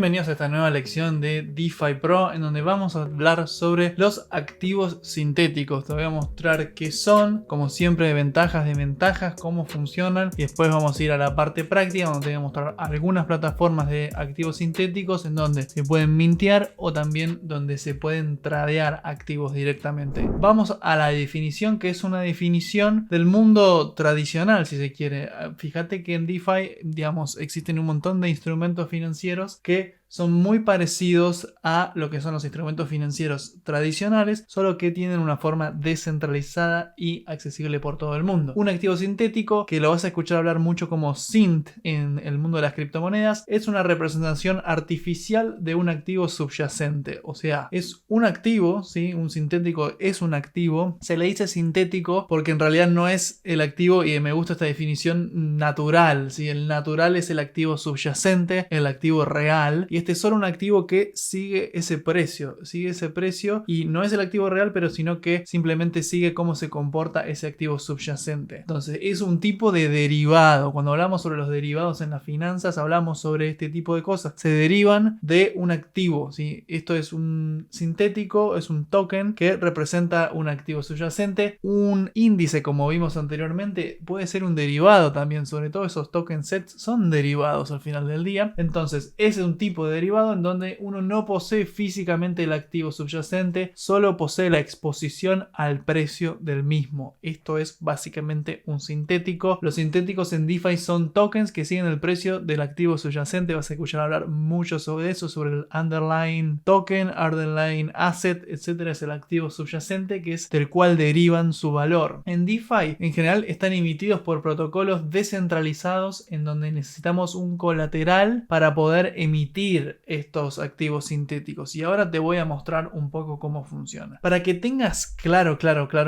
Bienvenidos a esta nueva lección de DeFi Pro, en donde vamos a hablar sobre los activos sintéticos. Te voy a mostrar qué son, como siempre, ventajas, desventajas, cómo funcionan, y después vamos a ir a la parte práctica, donde te voy a mostrar algunas plataformas de activos sintéticos en donde se pueden mintear o también donde se pueden tradear activos directamente. Vamos a la definición, que es una definición del mundo tradicional, si se quiere. Fíjate que en DeFi, digamos, existen un montón de instrumentos financieros que son muy parecidos a lo que son los instrumentos financieros tradicionales, solo que tienen una forma descentralizada y accesible por todo el mundo. Un activo sintético, que lo vas a escuchar hablar mucho como SINT en el mundo de las criptomonedas, es una representación artificial de un activo subyacente. O sea, es un activo, ¿sí? Un sintético es un activo. Se le dice sintético porque en realidad no es el activo, y me gusta esta definición, natural, ¿sí? El natural es el activo subyacente, el activo real, y este es solo un activo que sigue ese precio, y no es el activo real, pero sino que simplemente sigue cómo se comporta ese activo subyacente. Entonces es un tipo de derivado. Cuando hablamos sobre los derivados en las finanzas, hablamos sobre este tipo de cosas. Se derivan de un activo, ¿sí? Esto es un sintético, es un token que representa un activo subyacente. Un índice, como vimos anteriormente, puede ser un derivado también. Sobre todo esos token sets son derivados al final del día. Entonces ese es un tipo de derivado en donde uno no posee físicamente el activo subyacente, solo posee la exposición al precio del mismo. Esto es básicamente un sintético. Los sintéticos en DeFi son tokens que siguen el precio del activo subyacente. Vas a escuchar hablar mucho sobre eso, sobre el underlying token, underlying asset, etcétera. Es el activo subyacente, que es del cual derivan su valor. En DeFi, en general, están emitidos por protocolos descentralizados en donde necesitamos un colateral para poder emitir estos activos sintéticos, y ahora te voy a mostrar un poco cómo funciona. Para que tengas claro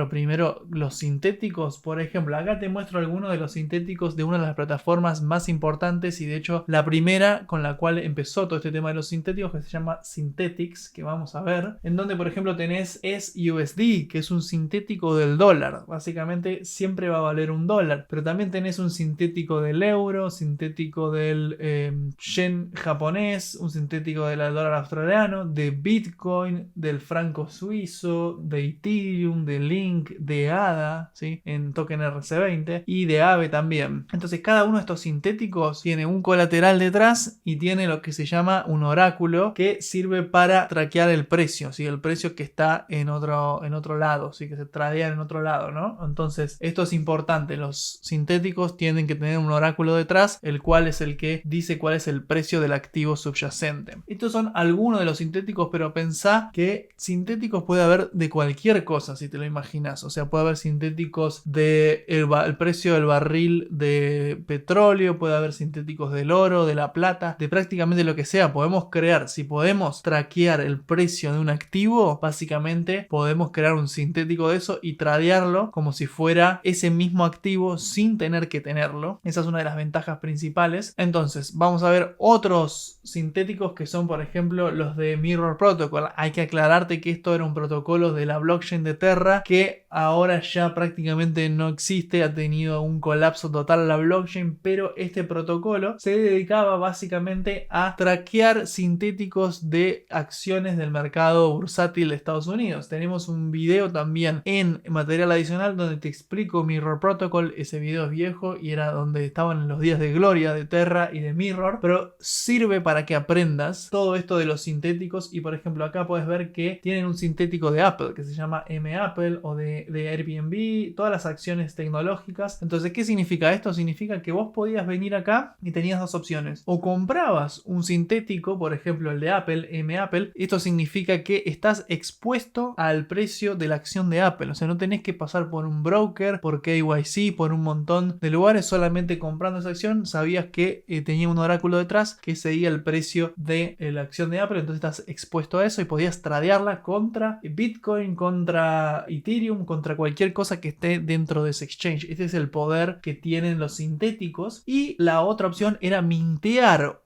primero los sintéticos, por ejemplo, acá te muestro algunos de los sintéticos de una de las plataformas más importantes, y de hecho la primera con la cual empezó todo este tema de los sintéticos, que se llama Synthetix, que vamos a ver, en donde por ejemplo tenés SUSD, que es un sintético del dólar. Básicamente siempre va a valer $1, pero también tenés un sintético del euro, sintético del yen japonés, un sintético del dólar australiano, de Bitcoin, del franco suizo, de Ethereum, de Link, de ADA, ¿sí? En token RC20, y de AVE también. Entonces cada uno de estos sintéticos tiene un colateral detrás y tiene lo que se llama un oráculo, que sirve para traquear el precio, ¿sí? El precio que está en otro lado, ¿sí? Que se tradea en otro lado, ¿no? Entonces esto es importante. Los sintéticos tienen que tener un oráculo detrás, el cual es el que dice cuál es el precio del activo subyacente. Estos son algunos de los sintéticos, pero pensá que sintéticos puede haber de cualquier cosa, si te lo imaginas. O sea, puede haber sintéticos del el precio del barril de petróleo, puede haber sintéticos del oro, de la plata, de prácticamente lo que sea. Podemos crear, si podemos traquear el precio de un activo, básicamente podemos crear un sintético de eso y tradearlo como si fuera ese mismo activo sin tener que tenerlo. Esa es una de las ventajas principales. Entonces, vamos a ver otros sintéticos, que son por ejemplo los de Mirror Protocol. Hay que aclararte que esto era un protocolo de la blockchain de Terra que ahora ya prácticamente no existe, ha tenido un colapso total la blockchain, pero este protocolo se dedicaba básicamente a traquear sintéticos de acciones del mercado bursátil de Estados Unidos. Tenemos un video también en material adicional donde te explico Mirror Protocol. Ese video es viejo y era donde estaban en los días de gloria de Terra y de Mirror, pero sirve para que aprendas todo esto de los sintéticos. Y por ejemplo acá puedes ver que tienen un sintético de Apple que se llama M-Apple, o de Airbnb, todas las acciones tecnológicas. Entonces, ¿qué significa esto? Significa que vos podías venir acá y tenías dos opciones: o comprabas un sintético, por ejemplo el de Apple, M-Apple. Esto significa que estás expuesto al precio de la acción de Apple, o sea, no tenés que pasar por un broker, por KYC, por un montón de lugares. Solamente comprando esa acción sabías que tenía un oráculo detrás que seguía el precio de la acción de Apple. Entonces estás expuesto a eso y podías tradearla contra Bitcoin, contra Ethereum, contra cualquier cosa que esté dentro de ese exchange. Este es el poder que tienen los sintéticos. Y la otra opción era mintear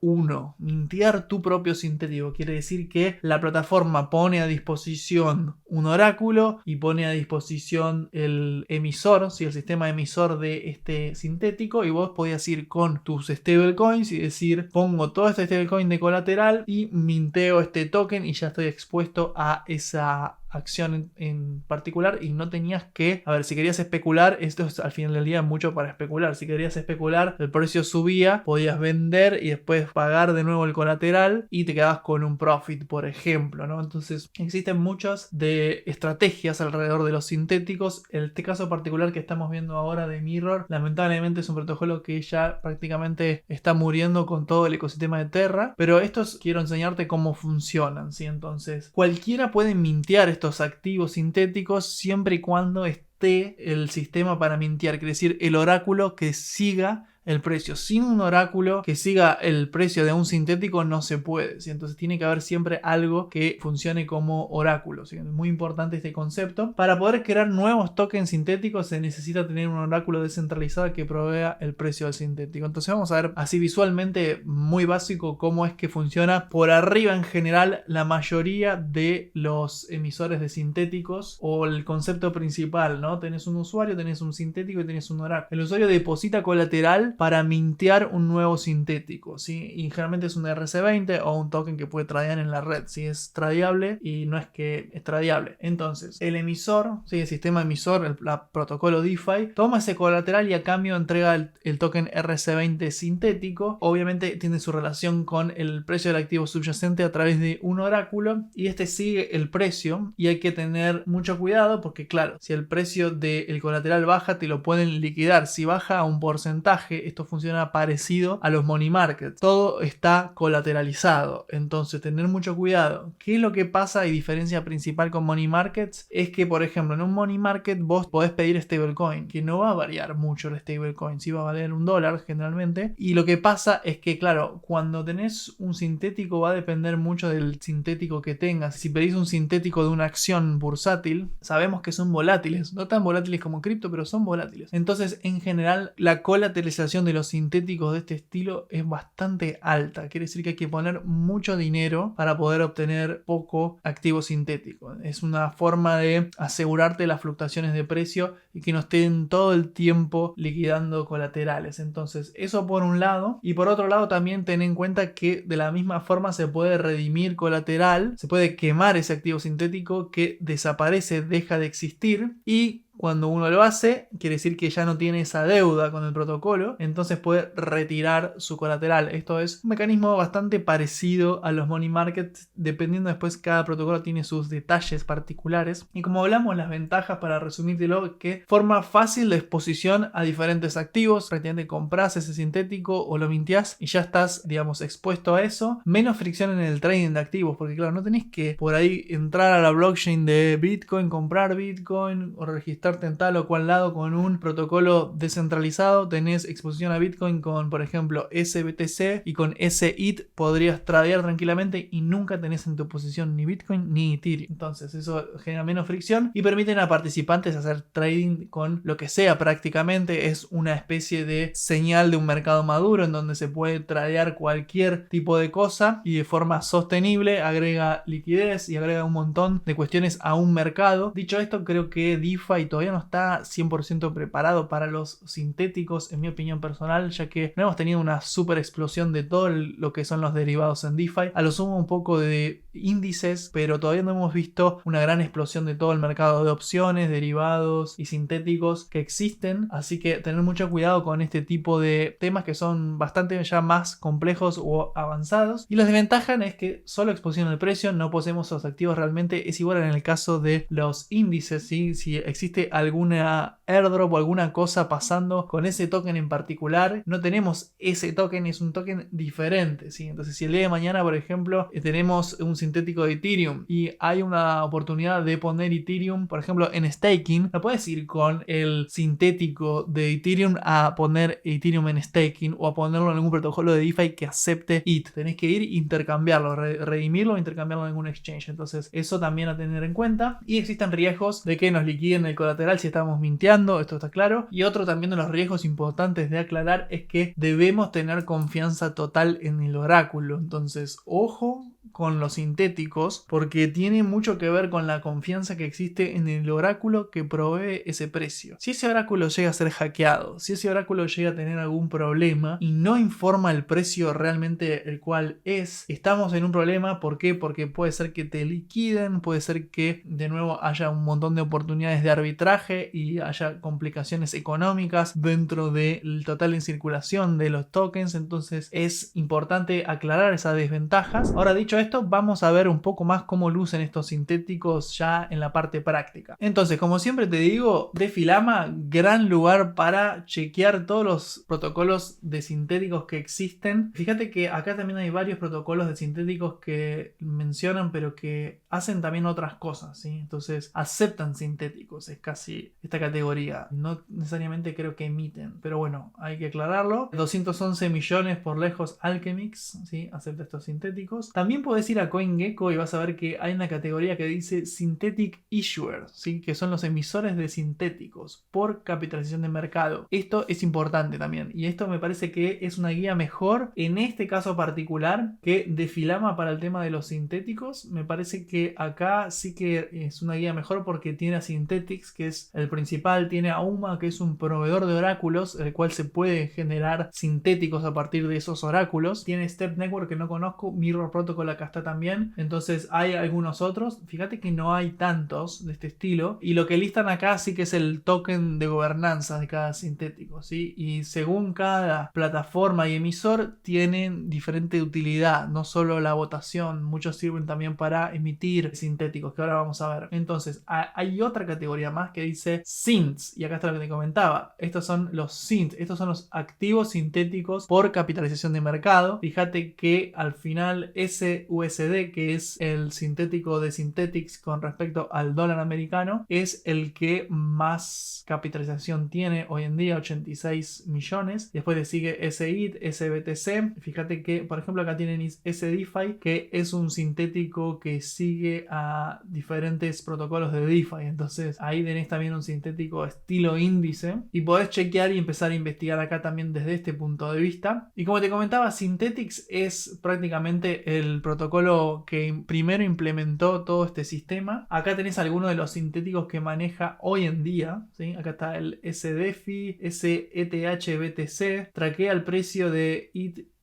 mintear tu propio sintético. Quiere decir que la plataforma pone a disposición un oráculo y pone a disposición el emisor, ¿sí? El sistema emisor de este sintético, y vos podías ir con tus stablecoins y decir, pongo todo este stablecoin de colateral y minteo este token y ya estoy expuesto a esa acción en particular, y no tenías que, a ver, si querías especular, esto es al final del día mucho para especular. Si querías especular, el precio subía, podías vender y después pagar de nuevo el colateral y te quedabas con un profit, por ejemplo, ¿no? Entonces existen muchas de estrategias alrededor de los sintéticos. En este caso particular que estamos viendo ahora de Mirror, lamentablemente es un protocolo que ya prácticamente está muriendo con todo el ecosistema de Terra, pero estos quiero enseñarte cómo funcionan, ¿sí? Entonces cualquiera puede mintear estos activos sintéticos siempre y cuando esté el sistema para mintear, quiere decir el oráculo que siga el precio. Sin un oráculo que siga el precio de un sintético no se puede, ¿sí? Entonces tiene que haber siempre algo que funcione como oráculo, ¿sí? Es muy importante este concepto. Para poder crear nuevos tokens sintéticos se necesita tener un oráculo descentralizado que provea el precio del sintético. Entonces vamos a ver así visualmente, muy básico, cómo es que funciona por arriba en general la mayoría de los emisores de sintéticos, o el concepto principal, ¿no? Tenés un usuario, tenés un sintético y tenés un oráculo. El usuario deposita colateral para mintear un nuevo sintético, ¿sí? Y generalmente es un RC20 o un token que puede tradear en la red, ¿sí? Es tradeable y no es que es tradeable. Entonces el emisor, ¿sí? El sistema emisor, el protocolo DeFi, toma ese colateral y a cambio entrega el token RC20 sintético. Obviamente tiene su relación con el precio del activo subyacente a través de un oráculo, y este sigue el precio, y hay que tener mucho cuidado porque claro, si el precio del colateral baja te lo pueden liquidar. Si baja a un porcentaje, esto funciona parecido a los money markets, todo está colateralizado, entonces tener mucho cuidado. ¿Qué es lo que pasa y diferencia principal con money markets? Es que por ejemplo en un money market vos podés pedir stablecoin, que no va a variar mucho el stablecoin, sí va a valer $1 generalmente, y lo que pasa es que claro, cuando tenés un sintético va a depender mucho del sintético que tengas. Si pedís un sintético de una acción bursátil, sabemos que son volátiles, no tan volátiles como cripto, pero son volátiles. Entonces en general la colateralización de los sintéticos de este estilo es bastante alta. Quiere decir que hay que poner mucho dinero para poder obtener poco activo sintético. Es una forma de asegurarte las fluctuaciones de precio y que no estén todo el tiempo liquidando colaterales. Entonces eso por un lado, y por otro lado también ten en cuenta que de la misma forma se puede redimir colateral, se puede quemar ese activo sintético que desaparece, deja de existir, y cuando uno lo hace, quiere decir que ya no tiene esa deuda con el protocolo, entonces puede retirar su colateral. Esto es un mecanismo bastante parecido a los money markets, dependiendo después cada protocolo tiene sus detalles particulares. Y como hablamos, las ventajas, para resumírtelo, que forma fácil de exposición a diferentes activos, prácticamente compras ese sintético o lo minteás y ya estás, digamos, expuesto a eso. Menos fricción en el trading de activos, porque claro, no tenés que por ahí entrar a la blockchain de Bitcoin, comprar Bitcoin o registrar en tal o cual lado con un protocolo descentralizado. Tenés exposición a Bitcoin con, por ejemplo, SBTC, y con SETH podrías tradear tranquilamente y nunca tenés en tu posición ni Bitcoin ni Ethereum. Entonces eso genera menos fricción y permiten a participantes hacer trading con lo que sea prácticamente. Es una especie de señal de un mercado maduro en donde se puede tradear cualquier tipo de cosa y de forma sostenible. Agrega liquidez y agrega un montón de cuestiones a un mercado. Dicho esto, creo que DeFi todavía no está 100% preparado para los sintéticos, en mi opinión personal, ya que no hemos tenido una super explosión de todo lo que son los derivados en DeFi. A lo sumo un poco de índices, pero todavía no hemos visto una gran explosión de todo el mercado de opciones, derivados y sintéticos que existen, así que tener mucho cuidado con este tipo de temas que son bastante ya más complejos o avanzados. Y la desventaja es que solo exposición al precio, no poseemos los activos realmente. Es igual en el caso de los índices, ¿sí? Si existe alguna airdrop o alguna cosa pasando con ese token en particular, no tenemos ese token, es un token diferente, ¿sí? Entonces si el día de mañana, por ejemplo, tenemos un sintético de Ethereum y hay una oportunidad de poner Ethereum, por ejemplo, en staking, no puedes ir con el sintético de Ethereum a poner Ethereum en staking o a ponerlo en algún protocolo de DeFi que acepte ETH. Tenés que ir e intercambiarlo, redimirlo o intercambiarlo en algún exchange. Entonces eso también a tener en cuenta. Y existen riesgos de que nos liquiden el colateral colateral si estamos mintiendo, esto está claro. Y otro también de los riesgos importantes de aclarar es que debemos tener confianza total en el oráculo. Entonces, ojo con los sintéticos, porque tiene mucho que ver con la confianza que existe en el oráculo que provee ese precio. Si ese oráculo llega a ser hackeado, si ese oráculo llega a tener algún problema y no informa el precio realmente el cual es, estamos en un problema. ¿Por qué? Porque puede ser que te liquiden, puede ser que de nuevo haya un montón de oportunidades de arbitraje y haya complicaciones económicas dentro del total en circulación de los tokens. Entonces es importante aclarar esas desventajas. Ahora, dicho esto, vamos a ver un poco más cómo lucen estos sintéticos ya en la parte práctica. Entonces, como siempre te digo, DeFi Lama, gran lugar para chequear todos los protocolos de sintéticos que existen. Fíjate que acá también hay varios protocolos de sintéticos que mencionan, pero que hacen también otras cosas, ¿sí? Entonces aceptan sintéticos, es casi esta categoría. No necesariamente creo que emiten, pero bueno, hay que aclararlo. 211 millones por lejos Alchemix, ¿sí? Acepta estos sintéticos. También puedes ir a CoinGecko y vas a ver que hay una categoría que dice Synthetic Issuers, ¿sí? Que son los emisores de sintéticos por capitalización de mercado. Esto es importante también, y esto me parece que es una guía mejor en este caso particular que DeFi Lama para el tema de los sintéticos. Me parece que acá sí que es una guía mejor porque tiene a Synthetix, que es el principal, tiene a UMA, que es un proveedor de oráculos, el cual se puede generar sintéticos a partir de esos oráculos. Tiene Step Network, que no conozco, Mirror Protocol acá está también. Entonces hay algunos otros. Fíjate que no hay tantos de este estilo, y lo que listan acá sí que es el token de gobernanza de cada sintético, ¿sí? Y según cada plataforma y emisor tienen diferente utilidad, no solo la votación, muchos sirven también para emitir sintéticos, que ahora vamos a ver. Entonces hay otra categoría más que dice Synths, y acá está lo que te comentaba. Estos son los Synths, estos son los activos sintéticos por capitalización de mercado. Fíjate que al final ese USD, que es el sintético de Synthetix con respecto al dólar americano, es el que más capitalización tiene hoy en día, 86 millones. Después le sigue SIT, SBTC. Fíjate que, por ejemplo, acá tienen SDeFi, que es un sintético que sigue a diferentes protocolos de DeFi. Entonces ahí tenés también un sintético estilo índice y podés chequear y empezar a investigar acá también desde este punto de vista. Y como te comentaba, Synthetix es prácticamente el protocolo que primero implementó todo este sistema. Acá tenés algunos de los sintéticos que maneja hoy en día, ¿sí? Acá está el SDeFi, SETHBTC, traquea el precio de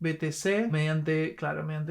BTC mediante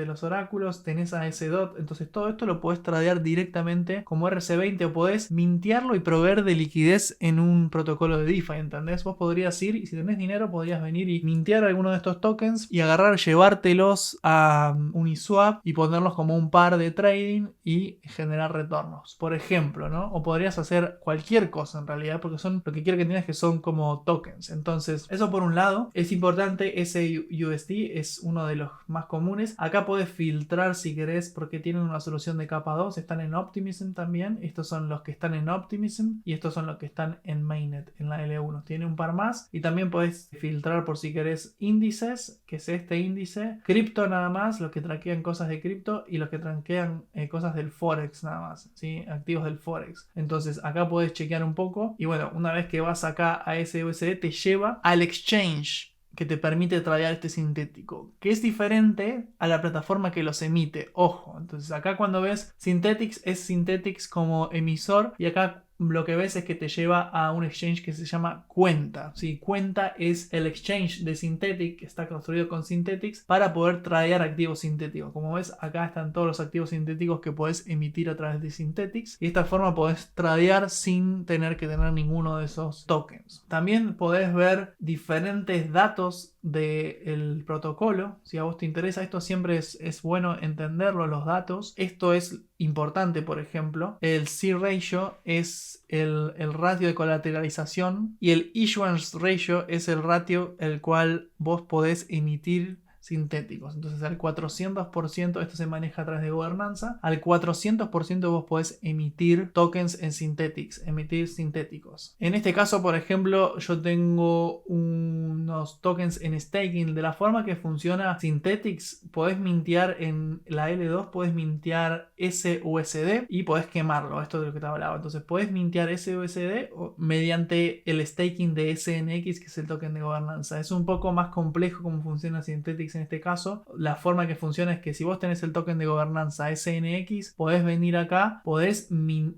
los oráculos. Tenés a SDOT, entonces todo esto lo podés tradear directamente como RC20 o podés mintearlo y proveer de liquidez en un protocolo de DeFi, ¿entendés? Vos podrías ir y si tenés dinero podrías venir y mintear alguno de estos tokens y agarrar, llevártelos a Uniswap y ponerlos como un par de trading y generar retornos, por ejemplo, ¿no? O podrías hacer cualquier cosa en realidad, porque son lo que quiero que entiendas que son como tokens. Entonces eso por un lado es importante. Ese USD es uno de los más comunes. Acá podés filtrar si querés porque tienen una solución de capa 2, están en Optimism también. Estos son los que están en Optimism y estos son los que están en Mainnet, en la L1. Tiene un par más y también podés filtrar por si querés índices, que es este índice, cripto nada más, los que traquean cosas de cripto y los que traquean cosas del Forex nada más, ¿sí? Activos del Forex. Entonces acá podés chequear un poco y bueno, una vez que vas acá a ese USD te lleva al exchange que te permite tradear este sintético, que es diferente a la plataforma que los emite. Ojo, entonces acá cuando ves Synthetix es Synthetix como emisor y acá lo que ves es que te lleva a un exchange que se llama Cuenta, ¿sí? Cuenta es el exchange de Synthetix que está construido con Synthetix para poder tradear activos sintéticos. Como ves, acá están todos los activos sintéticos que podés emitir a través de Synthetix y de esta forma podés tradear sin tener que tener ninguno de esos tokens. También podés ver diferentes datos del protocolo. Si a vos te interesa esto, siempre es bueno entenderlo, los datos. Esto es importante, por ejemplo, el C-Ratio es el ratio de colateralización y el Issuance Ratio es el ratio el cual vos podés emitir sintéticos. Entonces al 400%, esto se maneja a través de gobernanza, al 400% vos podés emitir tokens en Synthetix, emitir sintéticos. En este caso, por ejemplo, yo tengo unos tokens en staking. De la forma que funciona Synthetix, podés mintear en la L2, podés mintear SUSD y podés quemarlo. Esto es de lo que te hablaba. Entonces podés mintear SUSD mediante el staking de SNX, que es el token de gobernanza. Es un poco más complejo cómo funciona Synthetix en este caso. La forma que funciona es que si vos tenés el token de gobernanza SNX, podés venir acá, podés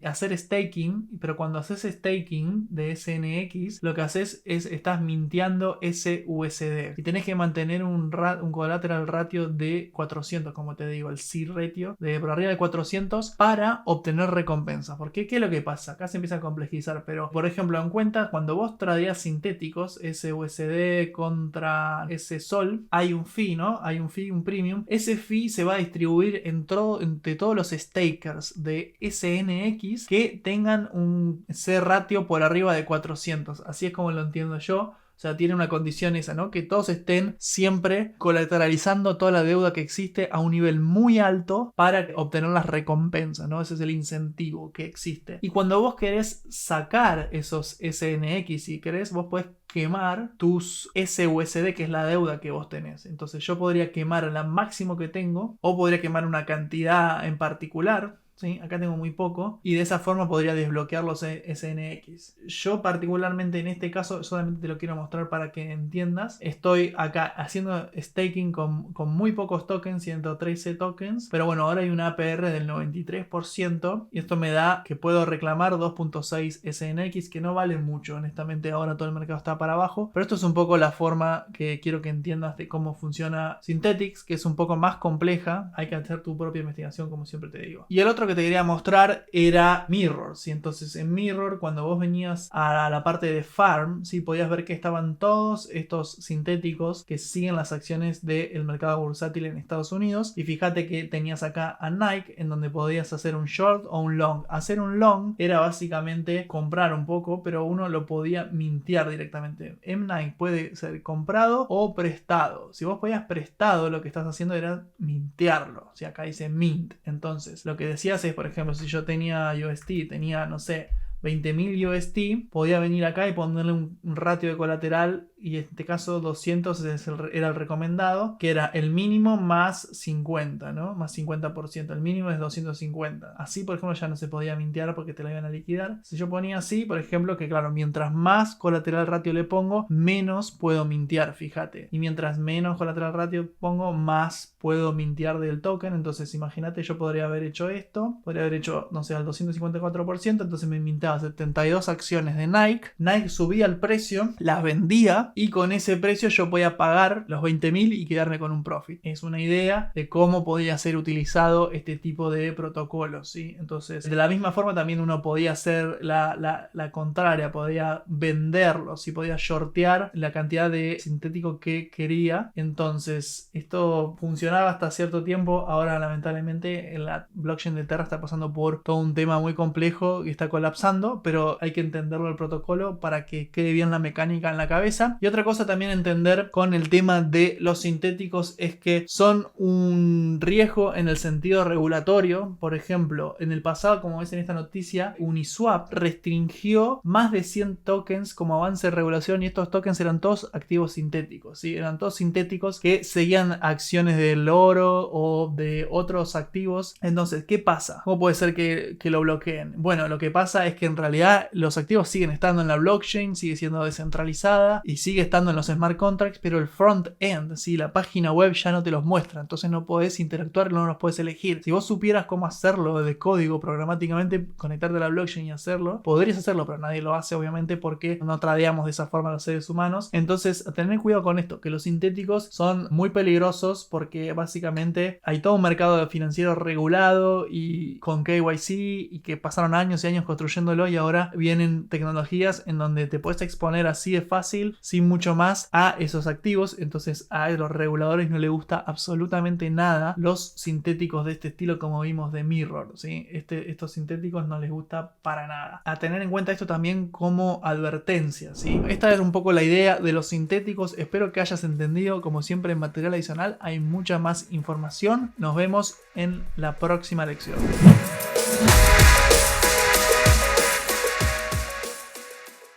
hacer staking, pero cuando haces staking de SNX, lo que haces es estás minteando SUSD y tenés que mantener un collateral ratio de 400, como te digo, el C ratio de por arriba de 400 para obtener recompensas. Porque ¿qué es lo que pasa? Acá se empieza a complejizar, pero por ejemplo, en cuenta, cuando vos tradeas sintéticos, SUSD contra SSOL, hay un fee, ¿no? Hay un fee, un premium. Ese fee se va a distribuir entre todos los stakers de SNX que tengan un C ratio por arriba de 400. Así es como lo entiendo yo. O sea, tiene una condición esa, ¿no? Que todos estén siempre colateralizando toda la deuda que existe a un nivel muy alto para obtener las recompensas, ¿no? Ese es el incentivo que existe. Y cuando vos querés sacar esos SNX, si querés, vos podés quemar tus SUSD, que es la deuda que vos tenés. Entonces yo podría quemar la máximo que tengo o podría quemar una cantidad en particular. ¿Sí? Acá tengo muy poco y de esa forma podría desbloquear los SNX. Yo particularmente en este caso solamente te lo quiero mostrar para que entiendas. Estoy acá haciendo staking con muy pocos tokens, 113 tokens, pero bueno, ahora hay una APR del 93% y esto me da que puedo reclamar 2.6 SNX, que no valen mucho, honestamente ahora todo el mercado está para abajo, pero esto es un poco la forma que quiero que entiendas de cómo funciona Synthetix, que es un poco más compleja, hay que hacer tu propia investigación como siempre te digo. Y el otro que te quería mostrar era Mirror, ¿sí? Entonces en Mirror, cuando vos venías a la parte de Farm, ¿sí? Podías ver que estaban todos estos sintéticos que siguen las acciones del mercado bursátil en Estados Unidos, y fíjate que tenías acá a Nike en donde podías hacer un short o un long. Hacer un long era básicamente comprar un poco, pero uno lo podía mintear directamente. En Nike puede ser comprado o prestado. Si vos podías prestado, lo que estás haciendo era mintearlo. O sea, acá dice mint. Entonces lo que decías es, por ejemplo, si yo tenía UST, tenía, no sé, 20.000 UST, podía venir acá y ponerle un ratio de colateral, y en este caso 200 era el recomendado, que era el mínimo más 50, ¿no? Más 50%, el mínimo es 250. Así, por ejemplo, ya no se podía mintear porque te la iban a liquidar. Si yo ponía así, por ejemplo, que claro, mientras más colateral ratio le pongo, menos puedo mintear, fíjate. Y mientras menos colateral ratio pongo, más puedo mintear del token. Entonces, imagínate, yo podría haber hecho esto, podría haber hecho, no sé, al 254%, entonces me minteaba 72 acciones de Nike. Nike subía el precio, las vendía y con ese precio yo podía pagar los 20.000 y quedarme con un profit. Es una idea de cómo podía ser utilizado este tipo de protocolos, ¿sí? Entonces, de la misma forma también uno podía hacer la contraria, podía venderlos y podía shortear la cantidad de sintético que quería. Entonces, esto funcionaba hasta cierto tiempo. Ahora, lamentablemente, en la blockchain de Terra está pasando por todo un tema muy complejo y está colapsando, pero hay que entenderlo el protocolo para que quede bien la mecánica en la cabeza. Y otra cosa también entender con el tema de los sintéticos es que son un riesgo en el sentido regulatorio. Por ejemplo, en el pasado, como ves en esta noticia, Uniswap restringió más de 100 tokens como avance de regulación, y estos tokens eran todos activos sintéticos, ¿sí? Eran todos sintéticos que seguían acciones del oro o de otros activos. Entonces, ¿qué pasa? ¿Cómo puede ser que lo bloqueen? Bueno, lo que pasa es que en realidad los activos siguen estando en la blockchain, sigue siendo descentralizada y sigue estando en los smart contracts, pero el front-end, ¿sí? La página web ya no te los muestra, entonces no podés interactuar, no los podés elegir. Si vos supieras cómo hacerlo de código programáticamente, conectarte a la blockchain y hacerlo, podrías hacerlo, pero nadie lo hace obviamente porque no tradeamos de esa forma los seres humanos. Entonces, tener cuidado con esto, que los sintéticos son muy peligrosos porque básicamente hay todo un mercado financiero regulado y con KYC, y que pasaron años y años construyendo haciéndolo y ahora vienen tecnologías en donde te puedes exponer así de fácil, sin mucho más, a esos activos. Entonces a los reguladores no les gusta absolutamente nada los sintéticos de este estilo, como vimos de Mirror, ¿sí? Estos sintéticos no les gusta para nada. A tener en cuenta esto también como advertencia, ¿sí? Esta es un poco la idea de los sintéticos. Espero que hayas entendido. Como siempre, en material adicional hay mucha más información. Nos vemos en la próxima lección.